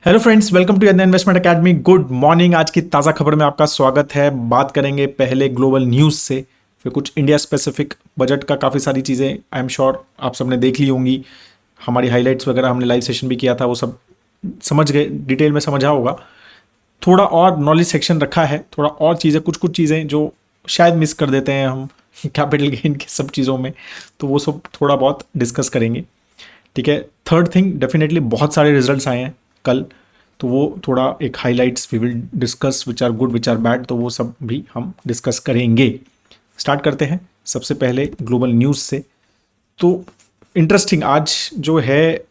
Hello friends, welcome to यज्ञ investment academy. Good morning. आज की ताज़ा खबर में आपका स्वागत है। बात करेंगे पहले ग्लोबल न्यूज़ से, फिर कुछ इंडिया स्पेसिफिक बजट का काफ़ी सारी चीज़ें आई एम श्योर आप सबने देख ली होंगी। हमारी हाइलाइट्स वगैरह हमने लाइव सेशन भी किया था, वो सब समझ गए, डिटेल में समझा होगा। थोड़ा और नॉलेज सेक्शन रखा है, थोड़ा और चीज़ें, कुछ कुछ चीज़ें जो शायद मिस कर देते हैं हम कैपिटल गेन के सब चीज़ों में, तो वो सब थोड़ा बहुत डिस्कस करेंगे। ठीक है। थर्ड थिंग, डेफिनेटली बहुत सारे रिजल्ट्स आए हैं कल, तो वो थोड़ा एक highlights we will discuss, which are good which are bad, तो वो सब भी हम डिस्कस करेंगे। स्टार्ट करते हैं सबसे पहले ग्लोबल न्यूज़ से। तो इंटरेस्टिंग आज जो है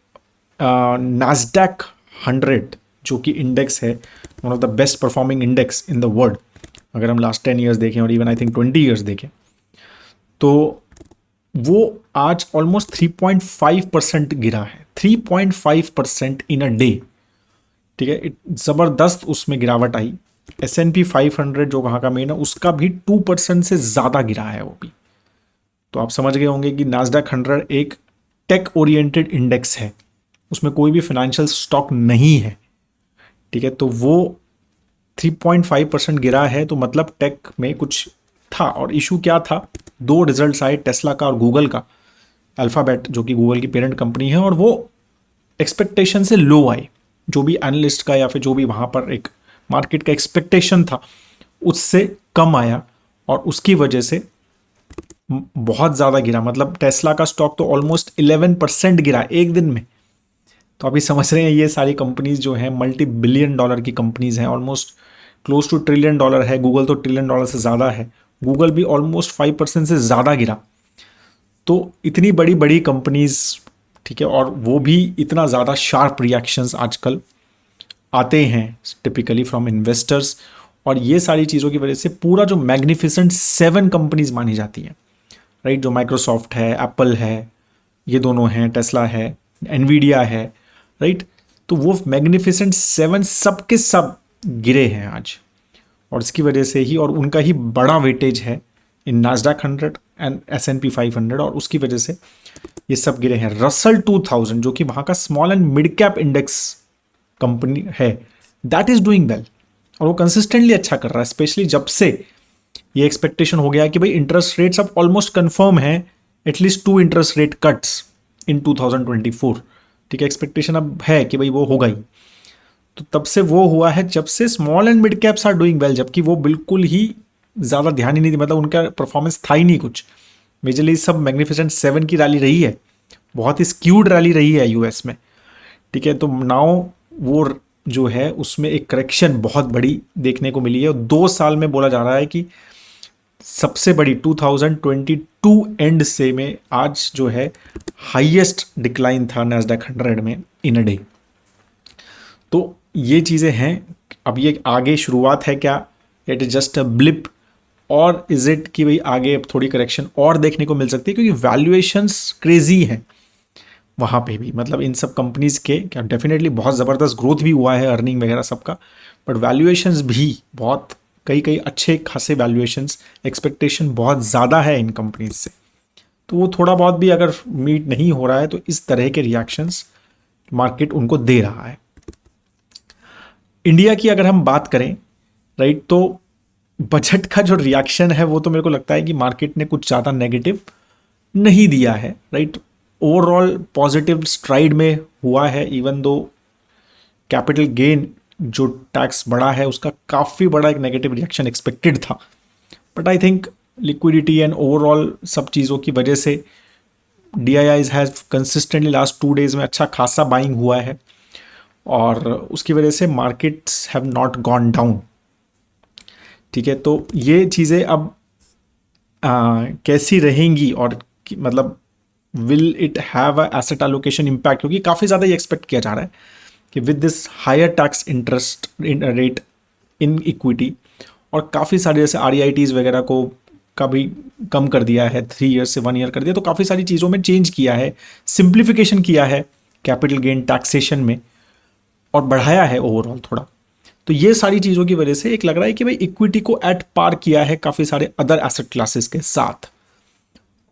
नास्डैक 100 जो कि इंडेक्स है, one of the best performing index in the world, अगर हम लास्ट 10 ईयर्स देखें और इवन आई थिंक 20 ईयर्स देखें, तो वो आज ऑलमोस्ट 3.5% गिरा है। 3.5% इन अ डे। ठीक है, ज़बरदस्त उसमें गिरावट आई। S&P 500 जो वहाँ का मेन है, उसका भी 2% से ज़्यादा गिरा है वो भी। तो आप समझ गए होंगे कि नास्डैक 100 एक टेक ओरिएंटेड इंडेक्स है, उसमें कोई भी फाइनेंशियल स्टॉक नहीं है। ठीक है, तो वो 3.5% गिरा है, तो मतलब टेक में कुछ था। और इशू क्या था, दो रिजल्ट्स आए, टेस्ला का और गूगल का। अल्फ़ाबेट जो कि गूगल की पेरेंट कंपनी है, और वो एक्सपेक्टेशन से लो आए। जो भी एनालिस्ट का या फिर जो भी वहाँ पर एक मार्केट का एक्सपेक्टेशन था, उससे कम आया, और उसकी वजह से बहुत ज़्यादा गिरा। मतलब टेस्ला का स्टॉक तो ऑलमोस्ट 11% गिरा एक दिन में। तो अभी समझ रहे हैं, ये सारी कंपनीज जो हैं मल्टी बिलियन डॉलर की कंपनीज हैं, almost close two trillion dollar है। गूगल तो ट्रिलियन डॉलर से ज़्यादा है, गूगल भी ऑलमोस्ट 5% से ज़्यादा गिरा। तो इतनी बड़ी बड़ी कंपनीज, ठीक है, और वो भी इतना ज़्यादा शार्प रिएक्शंस आजकल आते हैं टिपिकली फ्रॉम इन्वेस्टर्स। और ये सारी चीज़ों की वजह से पूरा जो मैग्निफिसेंट 7 कंपनीज मानी जाती हैं, राइट, जो माइक्रोसॉफ्ट है, एप्पल है, ये दोनों हैं, टेस्ला है, एनवीडिया है, राइट, तो वो मैग्निफिसेंट 7 सब के सब गिरे हैं आज। और इसकी वजह से ही, और उनका ही बड़ा वेटेज है इन नास्डैक 100 एंड S&P 500, और उसकी वजह से ये सब गिरे हैं। रसल 2000 जो कि वहाँ का small and mid cap index company है, दैट इज डूइंग वेल, और वो कंसिस्टेंटली अच्छा कर रहा है। स्पेशली जब से ये एक्सपेक्टेशन हो गया कि भाई इंटरेस्ट रेट्स अब ऑलमोस्ट कंफर्म है, at least 2 interest rate cuts in 2024। ठीक है, एक्सपेक्टेशन अब है कि भाई वो होगा ही। तो तब से वो हुआ है जब से small and mid caps are doing well, जबकि वो बिल्कुल ही ज़्यादा ध्यान ही नहीं दी, मतलब उनका परफॉर्मेंस था ही नहीं कुछ। मेजरली सब मैग्निफिसेंट 7 की रैली रही है, बहुत ही स्क्यूड रैली रही है यूएस में। ठीक है, तो नाउ वो जो है उसमें एक करेक्शन बहुत बड़ी देखने को मिली है। 2 साल में बोला जा रहा है कि सबसे बड़ी 2022 एंड से में आज जो है हाईएस्ट डिक्लाइन था नास्डैक 100 में इन अ डे। तो ये चीज़ें हैं। अब ये आगे शुरुआत है क्या, it is just a blip, और इज इट कि भाई आगे अब थोड़ी करेक्शन और देखने को मिल सकती है, क्योंकि वैल्यूएशंस क्रेजी हैं वहाँ पे भी। मतलब इन सब कंपनीज के क्या, डेफिनेटली बहुत ज़बरदस्त ग्रोथ भी हुआ है, अर्निंग वगैरह सबका, बट वैल्यूएशंस भी बहुत, कई कई अच्छे खासे वैल्यूएशंस, एक्सपेक्टेशन बहुत ज़्यादा है इन कंपनीज से। तो वो थोड़ा बहुत भी अगर मीट नहीं हो रहा है, तो इस तरह के रिएक्शंस मार्केट उनको दे रहा है। इंडिया की अगर हम बात करें, राइट, तो बजट का जो रिएक्शन है वो तो मेरे को लगता है कि मार्केट ने कुछ ज़्यादा नेगेटिव नहीं दिया है, राइट। ओवरऑल पॉजिटिव स्ट्राइड में हुआ है, इवन दो कैपिटल गेन जो टैक्स बढ़ा है उसका काफ़ी बड़ा एक नेगेटिव रिएक्शन एक्सपेक्टेड था। But I think liquidity and overall सब चीज़ों की वजह से DIIs has consistently last 2 days में अच्छा खासा बाइंग हुआ है, और उसकी वजह से markets have not gone down. ठीक है, तो ये चीज़ें अब कैसी रहेंगी, और मतलब will it have a asset allocation impact, क्योंकि काफ़ी ज़्यादा ये एक्सपेक्ट किया जा रहा है कि with this higher tax interest rate in equity, और काफ़ी सारे जैसे REITs वगैरह को का भी कम कर दिया है, 3 ईयर से 1 ईयर कर दिया, तो काफ़ी सारी चीज़ों में चेंज किया है, सिंप्लीफिकेशन किया है कैपिटल गेन टैक्सेशन में, और बढ़ाया है ओवरऑल थोड़ा। तो ये सारी चीज़ों की वजह से एक लग रहा है कि भाई इक्विटी को एट पार किया है काफ़ी सारे अदर एसेट क्लासेस के साथ,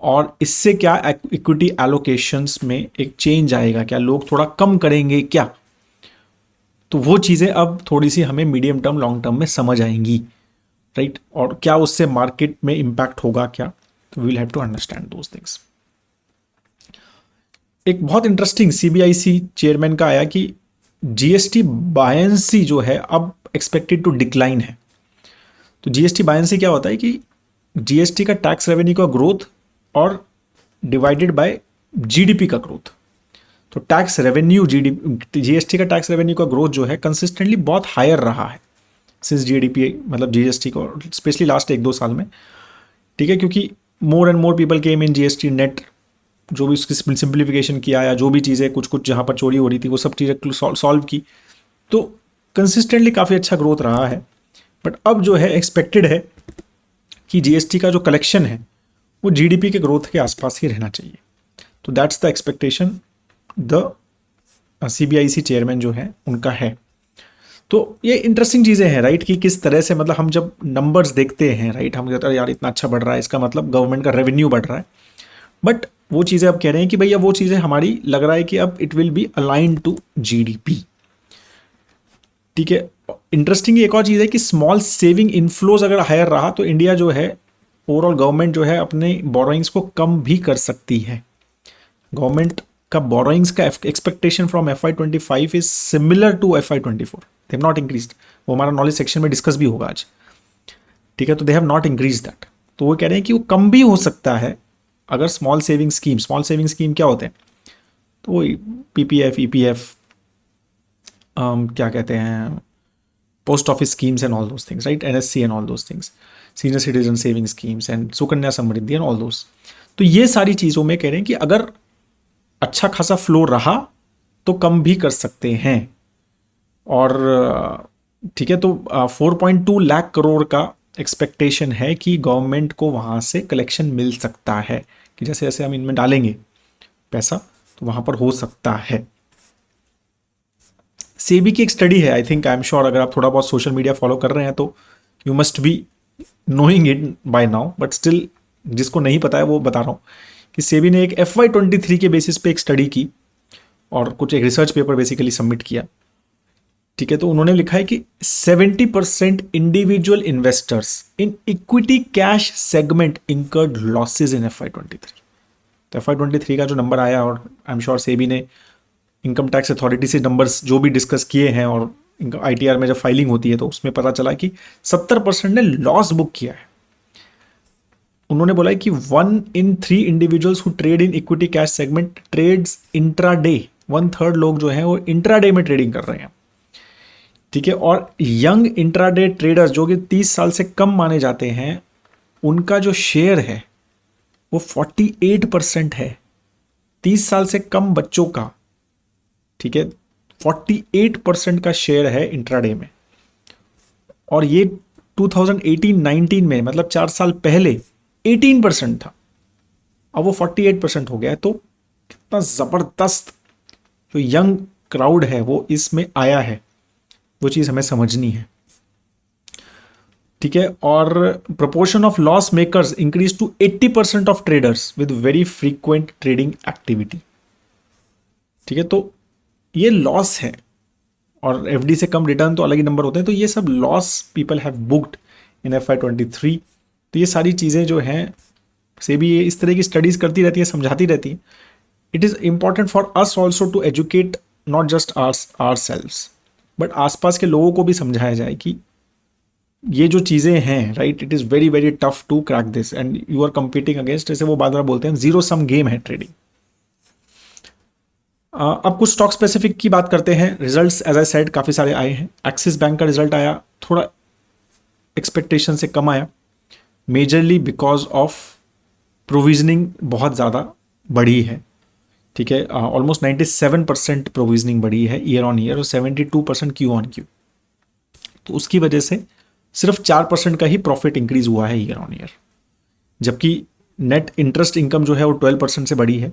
और इससे क्या इक्विटी एलोकेशंस में एक चेंज आएगा, क्या लोग थोड़ा कम करेंगे क्या, तो वो चीज़ें अब थोड़ी सी हमें मीडियम टर्म लॉन्ग टर्म में समझ आएंगी, राइट? और क्या उससे मार्केट में इम्पैक्ट होगा क्या, तो we will have to understand those things. एक बहुत इंटरेस्टिंग सीबीआईसी चेयरमैन का आया कि जीएसटी बायंसी जो है अब एक्सपेक्टेड टू डिक्लाइन है। तो जीएसटी बायंसी क्या होता है कि जीएसटी का टैक्स रेवेन्यू का ग्रोथ और डिवाइडेड बाय जीडीपी का ग्रोथ। तो टैक्स रेवेन्यू जीएसटी का टैक्स रेवेन्यू का ग्रोथ जो है कंसिस्टेंटली बहुत हायर रहा है सिंस जीडीपी, मतलब जीएसटी को स्पेशली लास्ट 1-2 साल में, ठीक है, क्योंकि more and more people came in GST net, जो भी उसकी सिंप्लीफिकेशन किया या जो भी चीज़ें कुछ जहाँ पर चोरी हो रही थी वो सब चीज़ें सॉल्व की, तो कंसिस्टेंटली काफ़ी अच्छा ग्रोथ रहा है। बट अब जो है एक्सपेक्टेड है कि जीएसटी का जो कलेक्शन है वो जीडीपी के ग्रोथ के आसपास ही रहना चाहिए। तो that's the expectation the CBIC chairman जो है उनका है। तो ये इंटरेस्टिंग चीज़ें हैं, राइट, कि किस तरह से, मतलब हम जब नंबर्स देखते हैं, राइट, हम कहते हैं यार इतना अच्छा बढ़ रहा है, इसका मतलब गवर्नमेंट का रेवेन्यू बढ़ रहा है। बट वो चीज़ें अब कह रहे हैं कि भैया वो चीज़ें हमारी लग रहा है कि अब it will be align to GDP, ठीक है। इंटरेस्टिंग एक और चीज़ है कि स्मॉल सेविंग इनफ्लोज अगर हायर रहा तो इंडिया जो है ओवरऑल गवर्नमेंट जो है अपने बोरोइंग्स को कम भी कर सकती है। गवर्नमेंट का बोरोइंग्स का expectation from FY25 is similar to FY24, they have not increased. वो हमारा नॉलेज सेक्शन में डिस्कस भी होगा आज, ठीक है। तो दे हैव नॉट इंक्रीज दैट, तो वो कह रहे हैं कि वो कम भी हो सकता है अगर स्मॉल सेविंग स्कीम क्या होते हैं, तो पीपीएफ, ईपीएफ, क्या कहते हैं, post office schemes and all those things, right, NSC and all those things, senior citizen saving schemes and Sukanya Samriddhi and all those. तो ये सारी चीज़ों में कह रहे हैं कि अगर अच्छा खासा फ्लो रहा तो कम भी कर सकते हैं। और ठीक है, तो 4.2 लाख करोड़ का एक्सपेक्टेशन है कि गवर्नमेंट को वहाँ से कलेक्शन मिल सकता है, कि जैसे जैसे हम इनमें डालेंगे पैसा तो वहाँ पर हो सकता है। सेबी की एक स्टडी है, I think, I am sure, अगर आप थोड़ा बहुत सोशल मीडिया फॉलो कर रहे हैं तो you must be knowing it by now, but still जिसको नहीं पता है वो बता रहा हूँ कि सेबी ने एक FY23 के बेसिस पे एक स्टडी की और कुछ एक रिसर्च पेपर बेसिकली सबमिट किया, ठीक है। तो उन्होंने लिखा है कि 70% individual investors in equity cash segment incurred losses in FY23। तो FY23 का जो नंबर आया, और आई एम श्योर सेबी ने इनकम टैक्स अथॉरिटी से नंबर्स जो भी डिस्कस किए हैं और ITR में जब फाइलिंग होती है तो उसमें पता चला कि 70% ने लॉस बुक किया है। उन्होंने बोला है कि 1 in 3 individuals who trade in equity cash segment trades intraday, 1/3 लोग जो हैं वो इंट्राडे में ट्रेडिंग कर रहे हैं, ठीक है। और यंग इंट्राडे ट्रेडर्स जो कि 30 साल से कम माने जाते हैं, उनका जो शेयर है वो 48% है, 30 साल से कम बच्चों का, ठीक है, 48% का शेयर है इंट्राडे में। और ये 2018-19 में, मतलब 4 साल पहले 18% था, अब वो 48% हो गया है। तो कितना ज़बरदस्त जो यंग क्राउड है वो इसमें आया है, वो चीज़ हमें समझनी है, ठीक है। और proportion of loss makers increase to 80% of traders with very frequent trading activity, ठीक है। तो ये लॉस है, और एफडी से कम रिटर्न तो अलग ही नंबर होते हैं। तो ये सब loss people have booked in FY23। तो ये सारी चीज़ें जो हैं सेबी ये इस तरह की स्टडीज़ करती रहती है, समझाती रहती है। It is important for us also to educate not just ourselves, but आसपास के लोगों को भी समझाया जाए कि ये जो चीज़ें हैं, right, it is very very tough to crack this and you are competing against, जैसे वो बार बार बोलते हैं, जीरो सम गेम है ट्रेडिंग। अब कुछ स्टॉक स्पेसिफिक की बात करते हैं। रिजल्ट्स एज आई सेड काफ़ी सारे आए हैं। एक्सिस बैंक का रिजल्ट आया, थोड़ा एक्सपेक्टेशन से कम आया, मेजरली बिकॉज ऑफ प्रोविजनिंग बहुत ज़्यादा बढ़ी है, ठीक है। ऑलमोस्ट 97% प्रोविजनिंग बढ़ी है ईयर ऑन ईयर और 72% क्यू ऑन क्यू। तो उसकी वजह से सिर्फ 4% का ही प्रॉफिट इंक्रीज हुआ है ईयर ऑन ईयर, जबकि नेट इंटरेस्ट इनकम जो है वो 12% से बढ़ी है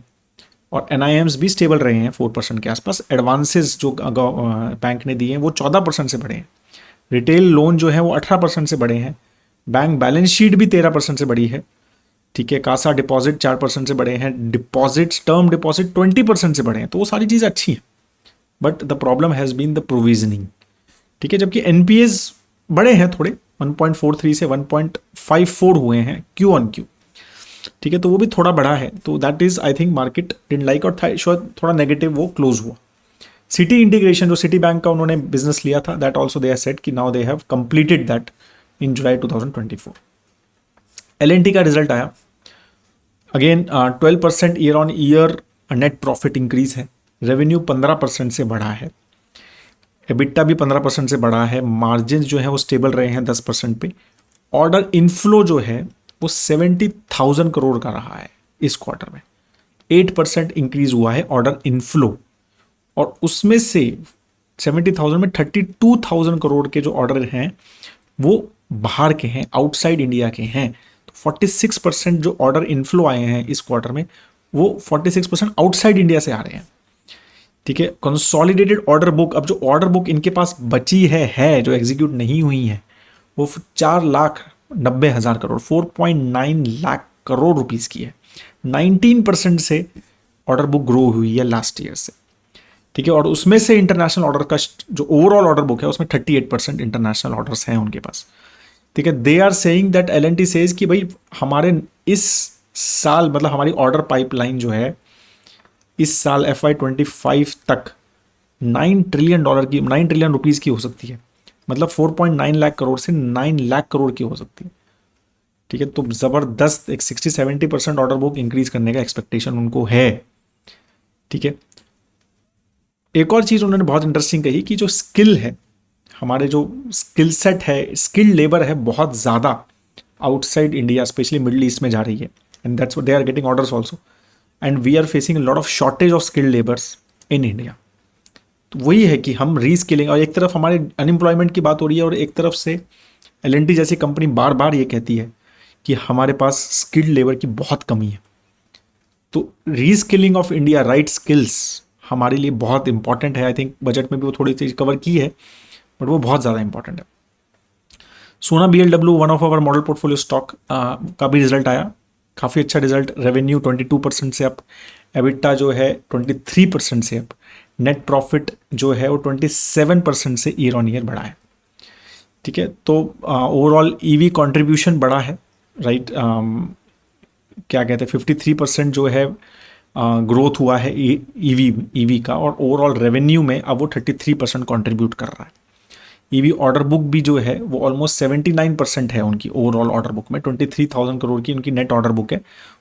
और NIMs भी स्टेबल रहे हैं 4% के आसपास। एडवांसेस जो बैंक ने दिए हैं वो 14% से बढ़े हैं। रिटेल लोन जो है वो 18% से बढ़े हैं। बैंक बैलेंस शीट भी 13% से बढ़ी है, ठीक है। कासा डिपॉजिट 4% से बढ़े हैं। डिपॉजिट्स, टर्म डिपॉजिट 20% से बढ़े हैं। तो वो सारी चीज़ें अच्छी हैं, but the problem has been the provisioning, ठीक है, जबकि एनपीएस बड़े हैं थोड़े, 1.43 से 1.54 हुए हैं क्यू ऑन क्यू। ठीक है, तो वो भी थोड़ा बड़ा है, तो that is I think market didn't like, और शायद थोड़ा नेगेटिव वो क्लोज हुआ। सिटी इंटीग्रेशन जो सिटी बैंक का उन्होंने बिजनेस लिया था, that also they have said कि now they have completed that in July 2024। L and T का रिजल्ट आया, again 12% year on year net profit increase है, रेवेन्यू 15% से बढ़ा है, एबिटा भी 15% से बढ़ा है, मार्जिन जो है वो स्टेबल रहे हैं 10% पे, ऑर्डर इनफ्लो जो है वो 70,000 करोड़ का रहा है इस क्वार्टर में, 8% इंक्रीज हुआ है ऑर्डर इनफ्लो, और उसमें से 70,000 में 32,000 करोड़ के जो ऑर्डर हैं वो बाहर के हैं, आउटसाइड इंडिया के हैं। तो 46% जो ऑर्डर इनफ्लो आए हैं इस क्वार्टर में वो 46% आउटसाइड इंडिया से आ रहे हैं। ठीक है, कंसोलिडेटेड ऑर्डर बुक, अब जो ऑर्डर बुक इनके पास बची है जो एग्जीक्यूट नहीं हुई है, वो 4,90,000 करोड़, 4.9 लाख करोड़ रुपीस की है। 19% से ऑर्डर बुक ग्रो हुई है लास्ट ईयर से। ठीक है, और उसमें से इंटरनेशनल ऑर्डर का जो ओवरऑल ऑर्डर बुक है उसमें 38% इंटरनेशनल ऑर्डर्स हैं उनके पास। ठीक है, they are saying that, L N T says कि भाई हमारे इस साल, मतलब हमारी ऑर्डर पाइपलाइन जो है इस साल FY25 तक 9 ट्रिलियन डॉलर की, 9 ट्रिलियन रुपीस की हो सकती है, मतलब 4.9 लाख करोड़ से 9 लाख करोड़ की हो सकती है। ठीक है, तो ज़बरदस्त एक 60-70% ऑर्डर बुक इंक्रीज करने का एक्सपेक्टेशन उनको है। ठीक है, एक और चीज़ उन्होंने बहुत इंटरेस्टिंग कही कि जो स्किल है, हमारे जो स्किल सेट है, स्किल्ड लेबर है, बहुत ज़्यादा outside India specially Middle East में जा रही है, and that's what they are getting orders also, and we are facing lot of shortage of skilled labours in India. तो वही है कि हम रीस्किलिंग, और एक तरफ हमारे अनएम्प्लॉयमेंट की बात हो रही है और एक तरफ से एलएनटी जैसी कंपनी बार बार ये कहती है कि हमारे पास स्किल्ड लेबर की बहुत कमी है। तो reskilling of India, right skills हमारे लिए बहुत इंपॉर्टेंट है। आई थिंक बजट में भी वो थोड़ी चीज कवर की है, बट वो बहुत ज़्यादा इंपॉर्टेंट है। Sona BLW, one of our model portfolio stock का भी रिजल्ट आया, काफ़ी अच्छा रिजल्ट, रेवेन्यू 22% से अप, एबिटा जो है 23% से अप, नेट प्रॉफिट जो है वो 27% से ईयर ऑन ईयर बढ़ा है। ठीक है, तो ओवरऑल ईवी कंट्रीब्यूशन बढ़ा है, राइट, क्या कहते हैं 53% जो है ग्रोथ हुआ है ईवी का, और ओवरऑल रेवेन्यू में अब वो 33% कंट्रीब्यूट कर रहा है। ईवी ऑर्डर बुक भी जो है वो ऑलमोस्ट 79% है उनकी ओवरऑल ऑर्डर बुक में, 23,000 करोड़ की उनकी नेट ऑर्डर बुक है,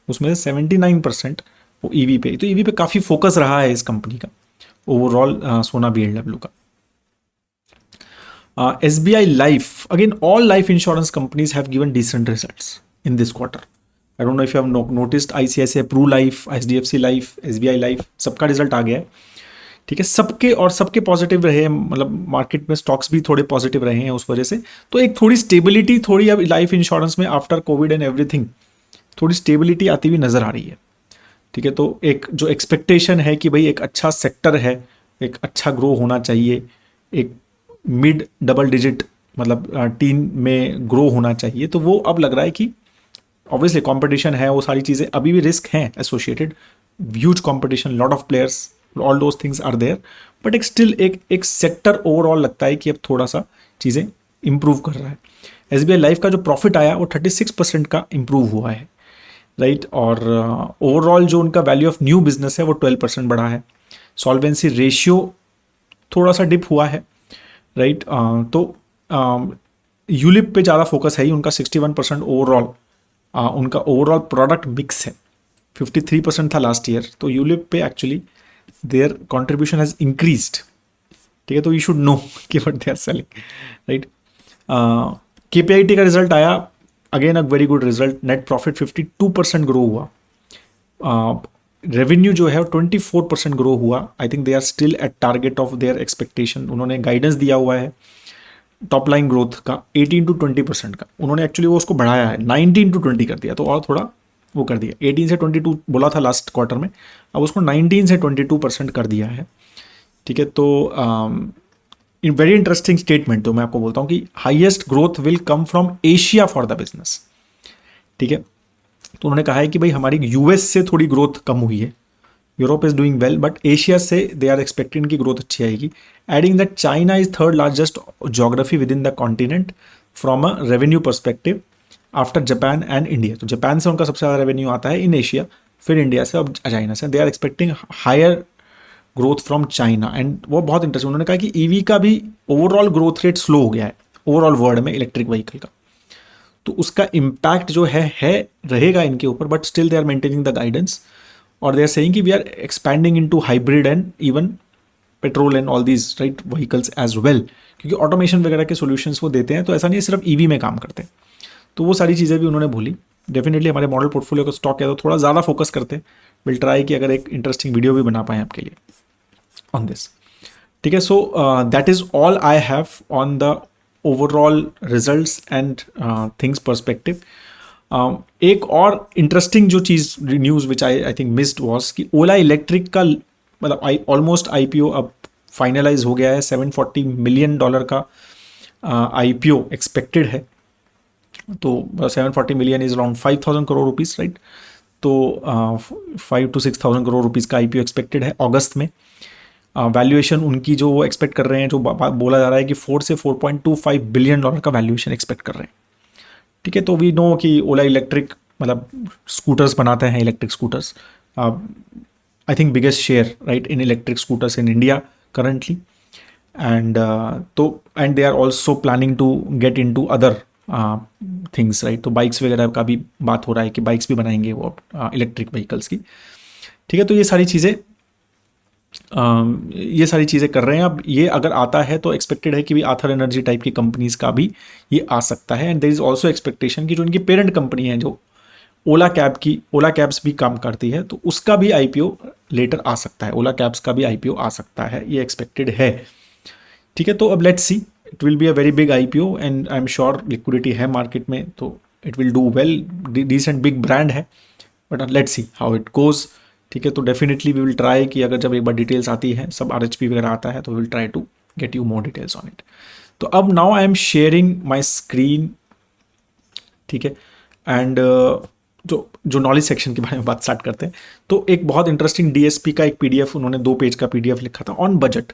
उसमें से 79% वो ईवी पे। तो ईवी पे काफ़ी फोकस रहा है इस कंपनी का ओवरऑल, सोना BLW का। SBI Life, again all life insurance companies have given decent results in this quarter. I don't know if you have noticed, ICICI Pru Life, HDFC Life, SBI Life, सबका result आ गया है। ठीक है, सबके positive रहे, मतलब market में stocks भी थोड़े पॉजिटिव रहे हैं उस वजह से। तो एक थोड़ी स्टेबिलिटी, थोड़ी अब लाइफ इंश्योरेंस में आफ्टर कोविड एंड एवरीथिंग थोड़ी स्टेबिलिटी आती हुई नजर आ रही है। ठीक है, तो एक जो एक्सपेक्टेशन है कि भाई एक अच्छा सेक्टर है, एक अच्छा ग्रो होना चाहिए, एक मिड डबल डिजिट मतलब टीन में ग्रो होना चाहिए, तो वो अब लग रहा है कि ऑब्वियसली कंपटीशन है, वो सारी चीज़ें, अभी भी रिस्क हैं associated, huge competition, lot of players, all those things are there, but एक स्टिल एक सेक्टर ओवरऑल लगता है कि अब थोड़ा सा चीज़ें इंप्रूव कर रहा है। SBI लाइफ का जो प्रॉफिट आया वो 36% का इंप्रूव हुआ है, राइट, और ओवरऑल जो उनका वैल्यू ऑफ न्यू बिजनेस है वो 12% बढ़ा है। सॉल्वेंसी रेशियो थोड़ा सा डिप हुआ है, राइट, तो यूलिप पे ज़्यादा फोकस है ही उनका, 61% ओवरऑल उनका ओवरऑल प्रोडक्ट मिक्स है, 53% था लास्ट ईयर, तो यूलिप पे actually their contribution has increased. ठीक है, तो यू शुड नो कि what they are selling, right. KPIT का रिजल्ट आया, again a very good result, net profit 52% grow हुआ, रेवेन्यू जो है 24% ग्रो हुआ। I think they are still at target of their expectation, उन्होंने गाइडेंस दिया हुआ है टॉप लाइन ग्रोथ का 18 to 20% का, उन्होंने एक्चुअली वो उसको बढ़ाया है, 19 to 20 कर दिया, तो और थोड़ा वो कर दिया, 18 से 22 बोला था लास्ट क्वार्टर में, अब उसको 19 से 22% कर दिया है। ठीक है, तो इन वेरी इंटरेस्टिंग स्टेटमेंट, तो मैं आपको बोलता हूँ कि highest growth will come from Asia for the business. ठीक है, तो उन्होंने कहा है कि भाई हमारी US से थोड़ी ग्रोथ कम हुई है, Europe is doing well, but Asia से दे आर एक्सपेक्टिंग की ग्रोथ अच्छी आएगी. Adding that China is third largest geography with in the continent from a revenue perspective after Japan and India. तो Japan से उनका सबसे ज़्यादा रेवेन्यू आता है इन एशिया, फिर इंडिया से, अब चाइना से. They are expecting higher growth from China. And वो बहुत इंटरेस्टिंग, उन्होंने कहा कि ईवी का भी ओवरऑल ग्रोथ रेट स्लो हो गया है ओवरऑल वर्ल्ड में इलेक्ट्रिक व्हीकल का. तो उसका इम्पैक्ट जो है रहेगा इनके ऊपर, but still they are maintaining the guidance. और दे आर सेइंग कि we are expanding into hybrid and even petrol and all these right vehicles as well, क्योंकि ऑटोमेशन वगैरह के सॉल्यूशंस वो देते हैं. तो ऐसा नहीं सिर्फ ईवी में काम करते हैं. तो वो सारी चीज़ें भी उन्होंने बोली. डेफिनेटली हमारे मॉडल पोर्टफोलियो का स्टॉक है तो थोड़ा ज़्यादा फोकस करते हैं. विल ट्राई कि अगर एक इंटरेस्टिंग वीडियो भी बना पाएँ आपके लिए ऑन दिस. ठीक है, so that is all I have on the overall results and things perspective. एक और इंटरेस्टिंग जो चीज़ news which I think missed was कि ओला इलेक्ट्रिक का मतलब ऑलमोस्ट IPO अब फाइनलाइज हो गया है. $740 मिलियन का IPO एक्सपेक्टेड है. तो 740 million is around 5,000 crore rupees, right. तो 5 to 6,000 करोड़ रुपीज़ का IPO एक्सपेक्टेड है अगस्त में. वैल्यूएशन उनकी जो वो एक्सपेक्ट कर रहे हैं, जो बोला जा रहा है कि 4 से $4.25 बिलियन का वैल्यूएशन एक्सपेक्ट कर रहे हैं. ठीक है, तो वी नो कि ओला इलेक्ट्रिक मतलब स्कूटर्स बनाते हैं, electric scooters. I think biggest share right in electric scooters in India currently. And and they are also planning to get in to other things, right. तो बाइक्स वगैरह का भी बात हो रहा है कि बाइक्स भी बनाएंगे वो इलेक्ट्रिक व्हीकल्स की. ठीक है, तो ये सारी चीज़ें कर रहे हैं. अब ये अगर आता है तो एक्सपेक्टेड है कि भी आथर एनर्जी टाइप की कंपनीज का भी ये आ सकता है. And there is also expectation कि जो इनकी पेरेंट कंपनी है जो ओला कैब्स भी काम करती है, तो उसका भी IPO लेटर आ सकता है. ओला कैब्स का भी IPO आ सकता है, ये एक्सपेक्टेड है. ठीक है, तो अब let's see. It will be a very big IPO and I am sure liquidity है मार्केट में, तो it will do well. Decent big brand है, but let's see how it goes. ठीक है, तो डेफिनेटली वी विल ट्राई कि अगर जब एक बार डिटेल्स आती है, सब RHP वगैरह आता है, तो we will try to get you more details on it. तो अब now I am sharing my screen. ठीक है, एंड जो नॉलेज सेक्शन के बारे में बात स्टार्ट करते हैं. तो एक बहुत इंटरेस्टिंग DSP का एक PDF उन्होंने 2 पेज का PDF लिखा था ऑन बजट.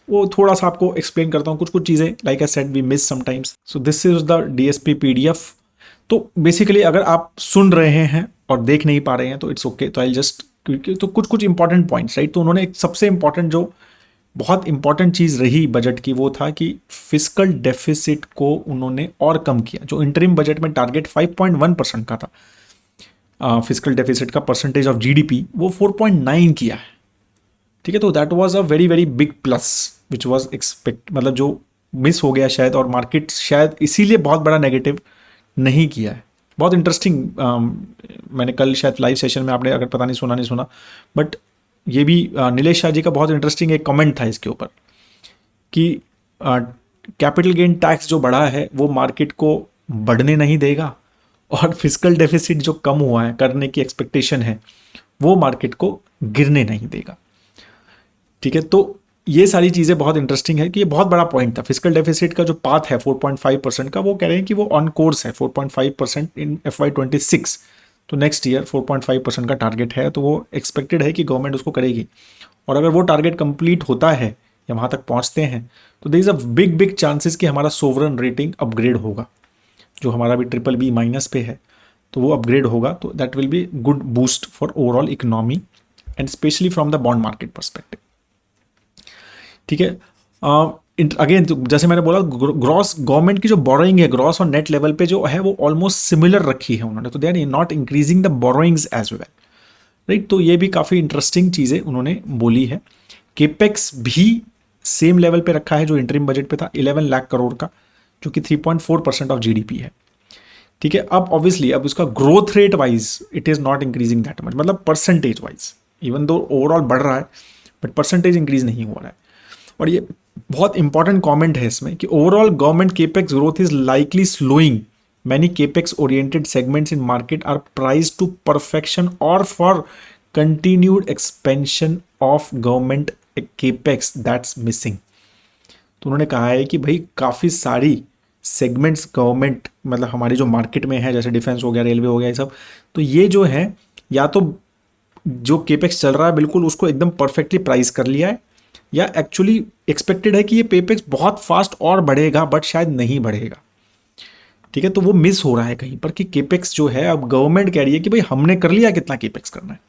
वो थोड़ा सा आपको एक्सप्लेन करता हूँ कुछ चीज़ें. Like I said we miss sometimes. So this is the DSP PDF. तो बेसिकली अगर आप सुन रहे हैं और देख नहीं पा रहे हैं तो इट्स ओके. तो आई जस्ट तो कुछ इंपॉर्टेंट पॉइंट्स, राइट. तो उन्होंने सबसे इंपॉर्टेंट जो बहुत इंपॉर्टेंट चीज़ रही बजट की वो था कि फिस्कल डेफिसिट को उन्होंने और कम किया. जो इंटरिम बजट में टारगेट 5.1% का था फिस्कल डेफिसिट का परसेंटेज ऑफ GDP, वो 4.9 किया है. ठीक है, तो that was a very very big plus which was expect, मतलब जो मिस हो गया शायद, और मार्केट शायद इसीलिए बहुत बड़ा नेगेटिव नहीं किया है. बहुत इंटरेस्टिंग. मैंने कल शायद लाइव सेशन में, आपने अगर पता नहीं सुना, बट ये भी नीलेश शाह जी का बहुत इंटरेस्टिंग एक कमेंट था इसके ऊपर कि कैपिटल गेन टैक्स जो बढ़ा है वो मार्केट को बढ़ने नहीं देगा, और फिस्कल डेफिसिट जो कम हुआ है करने की एक्सपेक्टेशन है वो मार्केट को गिरने नहीं देगा. ठीक है, तो ये सारी चीज़ें बहुत इंटरेस्टिंग है कि ये बहुत बड़ा पॉइंट था. फिस्कल डेफिसिट का जो पाथ है 4.5% का, वो कह रहे हैं कि वो ऑन कोर्स है 4.5% इन FY26. तो नेक्स्ट ईयर 4.5% का टारगेट है, तो वो एक्सपेक्टेड है कि गवर्नमेंट उसको करेगी. और अगर वो टारगेट कंप्लीट होता है या वहाँ तक पहुँचते हैं, तो there is a big chances कि हमारा सोवरन रेटिंग अपग्रेड होगा. जो हमारा भी BBB- पे है, तो वो अपग्रेड होगा. तो that will be good boost for overall economy and specially from the bond market perspective. ठीक है, अगेन जैसे मैंने बोला, ग्रॉस गवर्नमेंट की जो बोरोइंग है ग्रॉस और नेट लेवल पे जो है वो ऑलमोस्ट सिमिलर रखी है उन्होंने. तो they are not increasing the borrowings as well, right. तो ये भी काफ़ी इंटरेस्टिंग चीज़ें उन्होंने बोली है. केपेक्स भी सेम लेवल पे रखा है जो इंटरिम बजट पे था, 11 लाख करोड़ का, जो कि 3.4% ऑफ GDP है. ठीक है, अब ऑब्वियसली अब उसका growth rate wise it is not increasing that much, मतलब percentage wise even though overall बढ़ रहा है, बट परसेंटेज इंक्रीज नहीं हो रहा है. और ये बहुत इंपॉर्टेंट कमेंट है इसमें कि overall government capex growth is likely slowing. Many capex oriented segments in market are priced to perfection और for continued expansion of government capex that's missing. तो उन्होंने कहा है कि भाई काफ़ी सारी सेगमेंट्स गवर्नमेंट मतलब हमारी जो मार्केट में है, जैसे डिफेंस हो गया, रेलवे हो गया, ये सब, तो ये जो है या तो जो केपेक्स चल रहा है बिल्कुल उसको एकदम परफेक्टली प्राइस कर लिया है, या एक्चुअली एक्सपेक्टेड है कि ये केपेक्स बहुत फास्ट और बढ़ेगा बट शायद नहीं बढ़ेगा। ठीक है, तो वो मिस हो रहा है कहीं पर कि केपेक्स जो है, अब गवर्नमेंट कह रही है कि भाई हमने कर लिया कितना केपेक्स करना है,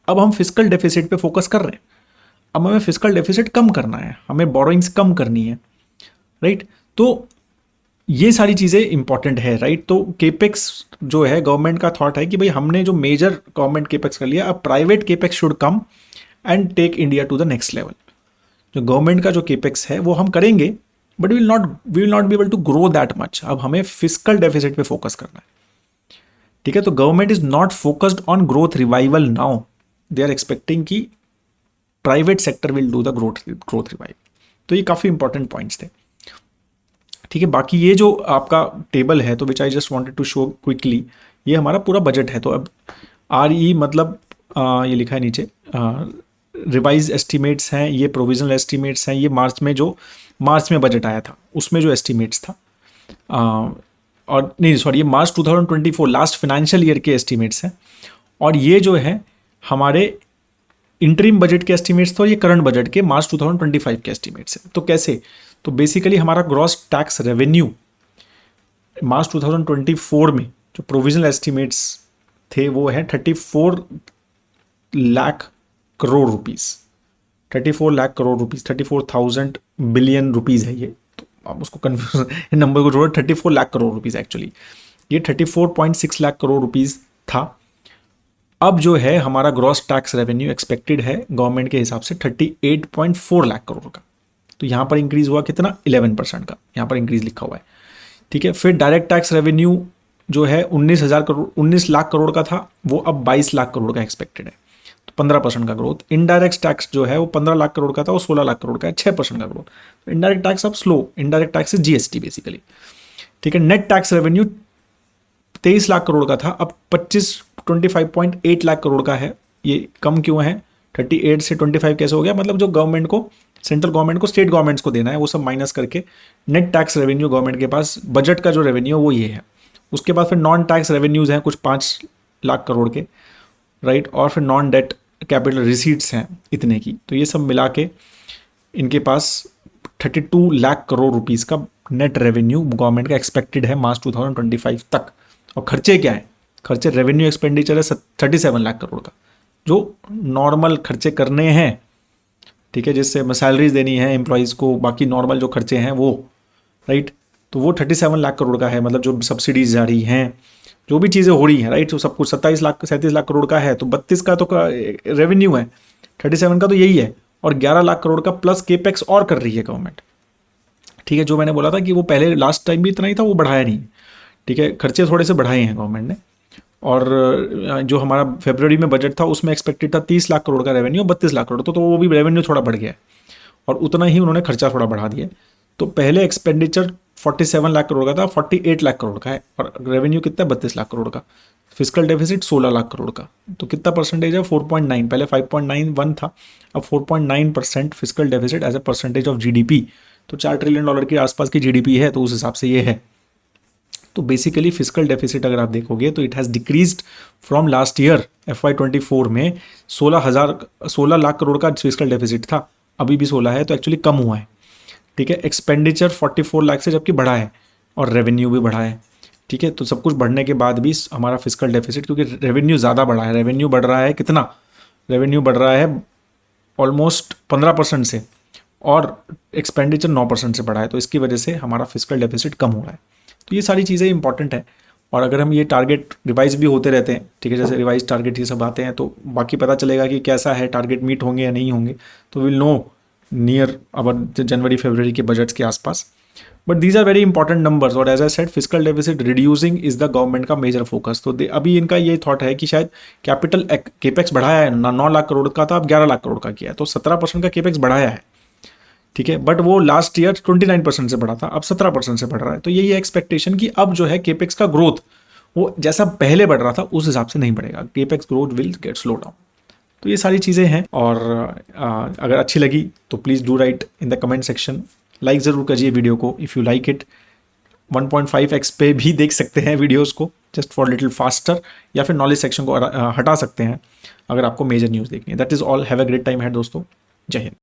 अब हम फिस्कल डेफिसिट पे फोकस कर रहे हैं, अब हमें फिस्कल डेफिसिट कम करना है, हमें बोरोइंग्स कम करनी है, राइट। तो ये सारी चीज़ें इंपॉर्टेंट है, राइट। तो केपेक्स जो है, गवर्नमेंट का थॉट है कि भाई हमने जो मेजर गवर्नमेंट केपेक्स कर लिया, अब private capex should come and take India to the next level. जो गवर्नमेंट का जो केपेक्स है वो हम करेंगे but we will not be able to grow that much. अब हमें फिस्कल डेफिसिट पे फोकस करना है, ठीक है। तो government is not focused on growth revival now, they are expecting कि private sector will do the growth revival. तो ये काफ़ी इंपॉर्टेंट पॉइंट्स थे, ठीक है। बाकी ये जो आपका टेबल है, तो which I just wanted to show quickly, ये हमारा पूरा बजट है। तो अब RE मतलब ये लिखा है नीचे, रिवाइज एस्टीमेट्स हैं, ये प्रोविजनल एस्टीमेट्स हैं, ये मार्च में बजट आया था उसमें जो एस्टीमेट्स था, और नहीं सॉरी, ये मार्च 2024 लास्ट फाइनेंशियल ईयर के एस्टीमेट्स हैं, और ये जो है हमारे इंटरिम बजट के एस्टीमेट्स थे, और ये करंट बजट के मार्च 2025 के एस्टीमेट्स हैं। तो कैसे, तो बेसिकली हमारा ग्रॉस टैक्स रेवेन्यू मार्च 2024 में जो प्रोविजनल एस्टीमेट्स थे वो है 34 lakh crore rupees, 34 lakh crore rupees, 34,000 billion rupees है ये। तो आप उसको कन्फ्यूज नंबर को जोड़ो, 34 लाख करोड़ रुपीस एक्चुअली, ये 34.6 लाख करोड़ रुपीस था। अब जो है हमारा ग्रॉस टैक्स रेवेन्यू एक्सपेक्टेड है गवर्नमेंट के हिसाब से 38.4 लाख करोड़ का। तो यहाँ पर इंक्रीज हुआ कितना, 11% का यहाँ पर इंक्रीज लिखा हुआ है, ठीक है। फिर डायरेक्ट टैक्स रेवेन्यू जो है 19 लाख करोड़ का था, वो अब 22 लाख करोड़ का एक्सपेक्टेड है, तो 15% का ग्रोथ। इनडायरेक्ट टैक्स जो है वो 15 लाख करोड़ का था, वो 16 लाख करोड़ का है, 6% का ग्रोथ। तो इनडायरेक्ट टैक्स अब slow, indirect tax is GST basically, ठीक है। Net tax revenue 23 lakh crore का था, अब 25.8 लाख करोड़ का है। ये कम क्यों है, 38 से 25 कैसे हो गया, मतलब जो गवर्नमेंट को, सेंट्रल गवर्नमेंट को स्टेट गवर्नमेंट्स को देना है वो सब माइनस करके नेट टैक्स रेवेन्यू गवर्नमेंट के पास बजट का जो रेवेन्यू है वो ये है। उसके बाद फिर नॉन टैक्स रेवेन्यूज़ हैं कुछ 5 लाख करोड़ के, राइट, और फिर नॉन डेट कैपिटल रिसीट्स हैं इतने की। तो ये सब मिला के इनके पास 32 लाख करोड़ रुपीस का नेट रेवेन्यू गवर्नमेंट का एक्सपेक्टेड है मार्च 2025 तक। और खर्चे क्या है, खर्चे रेवेन्यू एक्सपेंडिचर है 37 लाख करोड़ का, जो नॉर्मल खर्चे करने हैं, ठीक है, जिससे सैलरीज देनी है एम्प्लॉयज़ को, बाकी नॉर्मल जो खर्चे हैं वो, राइट। तो वो 37 लाख करोड़ का है, मतलब जो सब्सिडीज जा रही हैं, जो भी चीज़ें हो रही हैं, राइट। तो सब कुछ 37 लाख करोड़ का है, तो 32 का तो रेवेन्यू है, 37 का तो यही है, और 11 लाख करोड़ का प्लस केपेक्स और कर रही है गवर्नमेंट, ठीक है। जो मैंने बोला था कि वो पहले लास्ट टाइम भी इतना ही था, वो बढ़ाया नहीं, ठीक है। खर्चे थोड़े से बढ़ाए हैं गवर्नमेंट ने। और जो हमारा फरवरी में बजट था उसमें एक्सपेक्टेड था 30 लाख करोड़ का रेवेन्यू, 32 लाख करोड़, तो वो भी रेवेन्यू थोड़ा बढ़ गया है, और उतना ही उन्होंने खर्चा थोड़ा बढ़ा दिया। तो पहले एक्सपेंडिचर 47 लाख करोड़ का था, 48 लाख करोड़ का है, और रेवेन्यू कितना है, 32 लाख करोड़ का। फिजिकल डेफिसिट 16 लाख करोड़ का। तो कितना परसेंटेज है, 4.9, पहले 5.91 था, अब 4.9% physical deficit as a percentage of GDP। तो $4 ट्रिलियन के आसपास की GDP है, तो उस हिसाब से ये है। तो बेसिकली फिजिकल डेफिसिट अगर आप देखोगे तो it has decreased from last year FY24 में 16 लाख करोड़ का फिजिकल डेफिसिट था, अभी भी 16 है, तो एक्चुअली कम हुआ है, ठीक है। एक्सपेंडिचर 44 लाख से जबकि बढ़ा है, और रेवेन्यू भी बढ़ा है, ठीक है। तो सब कुछ बढ़ने के बाद भी हमारा फिजिकल डेफिसिट, क्योंकि रेवेन्यू ज़्यादा बढ़ा है, रेवेन्यू बढ़ रहा है कितना, रेवेन्यू बढ़ रहा है ऑलमोस्ट 15% से, और एक्सपेंडिचर 9% से बढ़ा है, तो इसकी वजह से हमारा फिजिकल डेफिसिट कम हो रहा है। तो ये सारी चीज़ें इंपॉर्टेंट है, और अगर हम ये टारगेट रिवाइज भी होते रहते हैं, ठीक है, जैसे रिवाइज टारगेट ये सब आते हैं, तो बाकी पता चलेगा कि कैसा है, टारगेट मीट होंगे या नहीं होंगे, तो will know near our January February के बजट्स के आसपास। But these are very important numbers, और as I said fiscal deficit reducing is the government का मेजर फोकस। तो अभी इनका ये थॉट है कि शायद कैपिटल केपेक्स बढ़ाया है, 9 लाख करोड़ का था, अब 11 लाख करोड़ का किया है, तो 17% का केपेक्स बढ़ाया है, ठीक है। बट वो लास्ट ईयर 29% से बढ़ा था, अब 17% से बढ़ रहा है। तो यही है एक्सपेक्टेशन कि अब जो है केपेक्स का ग्रोथ वो जैसा पहले बढ़ रहा था उस हिसाब से नहीं बढ़ेगा, capex growth will get slow down. तो ये सारी चीज़ें हैं, और अगर अच्छी लगी तो please do right in the comment section, like ज़रूर करिए वीडियो को if you like it, 1.5x पे भी देख सकते हैं वीडियोस को, जस्ट फॉर लिटिल फास्टर, या फिर नॉलेज सेक्शन को हटा सकते हैं अगर आपको मेजर न्यूज़ देखनी है। That is all. Have a great time है दोस्तों। जय हिंद।